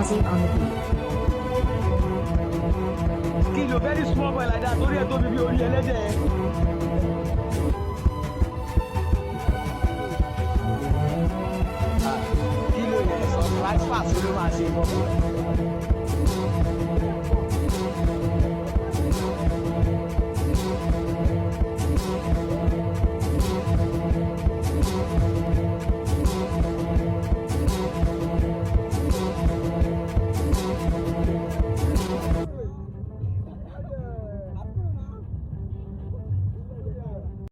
Music on the beat. Kilo very small boy like that. Torí ẹ̀ tó bí orí ẹlẹ́dẹ̀. Kilo yẹn sọ rice pass ló máa ṣe mọ́.